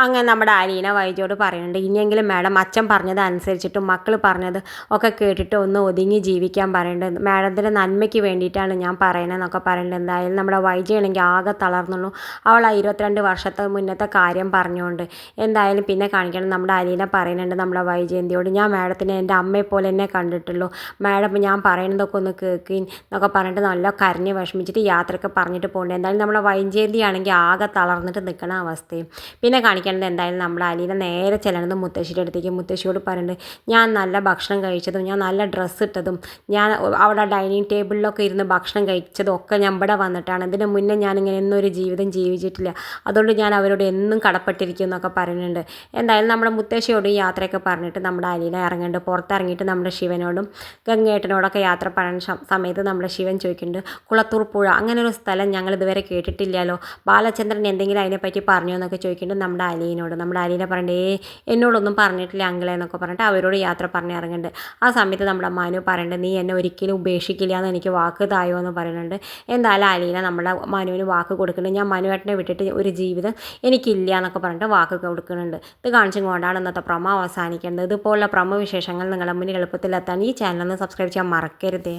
അങ്ങനെ നമ്മുടെ അലീന വൈജോട് പറയുന്നുണ്ട്, ഇനിയെങ്കിലും മാഡം അച്ഛൻ പറഞ്ഞത് അനുസരിച്ചിട്ടും മക്കൾ പറഞ്ഞത് ഒക്കെ കേട്ടിട്ട് ഒന്ന് ഒതുങ്ങി ജീവിക്കാൻ പറയുന്നുണ്ട്. മാഡത്തിൻ്റെ നന്മയ്ക്ക് വേണ്ടിയിട്ടാണ് ഞാൻ പറയണതെന്നൊക്കെ പറയുന്നുണ്ട്. എന്തായാലും നമ്മുടെ വൈജയാണെങ്കിൽ ആകെ തളർന്നുള്ളൂ. അവൾ ആ 22 വർഷത്തെ മുന്നത്തെ കാര്യം പറഞ്ഞുകൊണ്ട്. എന്തായാലും പിന്നെ കാണിക്കണം നമ്മുടെ അലീന പറയുന്നുണ്ട് നമ്മുടെ വൈജയന്തിയോട്, ഞാൻ മാഡത്തിനെ എൻ്റെ അമ്മയെ പോലെ തന്നെ കണ്ടിട്ടുള്ളൂ. മാഡം ഞാൻ പറയുന്നതൊക്കെ ഒന്ന് കേൾക്കുകയും എന്നൊക്കെ പറഞ്ഞിട്ട് നല്ല കരഞ്ഞ് വിഷമിച്ചിട്ട് യാത്രയൊക്കെ പറഞ്ഞിട്ട് പോകുന്നുണ്ട്. എന്തായാലും നമ്മുടെ വൈജയന്തി ആണെങ്കിൽ ആകെ തളർന്നിട്ട് നിൽക്കുന്ന അവസ്ഥയും. പിന്നെ കാണിക്കുന്നത് എന്തായാലും നമ്മുടെ അലീന നേരെ ചെല്ലണത് മുത്തശ്ശിയുടെ അടുത്തേക്ക്. മുത്തശ്ശിയോട് പറയുന്നുണ്ട്, ഞാൻ നല്ല ഭക്ഷണം കഴിച്ചതും ഞാൻ നല്ല ഡ്രസ്സ് ഇട്ടതും ഞാൻ അവിടെ ഡൈനിങ് ടേബിളിലൊക്കെ ഇരുന്ന് ഭക്ഷണം കഴിച്ചതും ഒക്കെ ഞാൻ ഇവിടെ വന്നിട്ടാണ്. ഇതിന് മുന്നേ ഞാനിങ്ങനെ എന്നൊരു ജീവിതം ജീവിച്ചിട്ടില്ല. അതുകൊണ്ട് ഞാൻ അവരോട് എന്നും കടപ്പെട്ടിരിക്കും എന്നൊക്കെ പറയുന്നുണ്ട്. എന്തായാലും നമ്മുടെ മുത്തശ്ശിയോട് ഈ യാത്രയൊക്കെ പറഞ്ഞിട്ട് നമ്മുടെ അലീന ഇറങ്ങുന്നുണ്ട്. പുറത്തിറങ്ങിയിട്ട് നമ്മുടെ ശിവനോടും ഗംഗേട്ടനോടൊക്കെ യാത്ര പറയുന്ന സമയത്ത് നമ്മുടെ ശിവൻ ചോദിക്കുന്നുണ്ട്, കുളത്തൂർ പുഴ അങ്ങനെ ഒരു സ്ഥലം ഞങ്ങൾ ഇതുവരെ കേട്ടിട്ടില്ലല്ലോ, ബാലചന്ദ്രൻ എന്തെങ്കിലും അതിനെപ്പറ്റി പറഞ്ഞോ എന്നൊക്കെ ചോദിക്കുന്നുണ്ട് നമ്മുടെ അലീനോട്. നമ്മുടെ അലീന പറയണ്ടേ, എന്നോടൊന്നും പറഞ്ഞിട്ടില്ല അങ്കിളെ എന്നൊക്കെ പറഞ്ഞിട്ട് അവരോട് യാത്ര പറഞ്ഞ് ഇറങ്ങുന്നുണ്ട്. ആ സമയത്ത് നമ്മുടെ മനു പറയുന്നുണ്ട്, നീ എന്നെ ഒരിക്കലും ഉപേക്ഷിക്കില്ല എന്ന് എനിക്ക് വാക്ക് തായോ എന്ന് പറയുന്നുണ്ട്. എന്തായാലും അലീന നമ്മുടെ മനുവിന് വാക്ക് കൊടുക്കുന്നുണ്ട്, ഞാൻ മനുവേട്ടനെ വിട്ടിട്ട് ഒരു ജീവിതം എനിക്കില്ല എന്നൊക്കെ പറഞ്ഞിട്ട് വാക്ക് കൊടുക്കുന്നുണ്ട്. ഇത് കാണിച്ചും കൊണ്ടാണ് ഇന്നത്തെ പ്രൊമോ അവസാനിക്കേണ്ടത്. ഇതുപോലുള്ള പ്രൊമോ വിശേഷങ്ങൾ നിങ്ങളുടെ മുന്നിൽ എളുപ്പത്തിലെത്താൻ ഈ ചാനൽ ഒന്ന് സബ്സ്ക്രൈബ് ചെയ്യാൻ മറക്കരുതേ.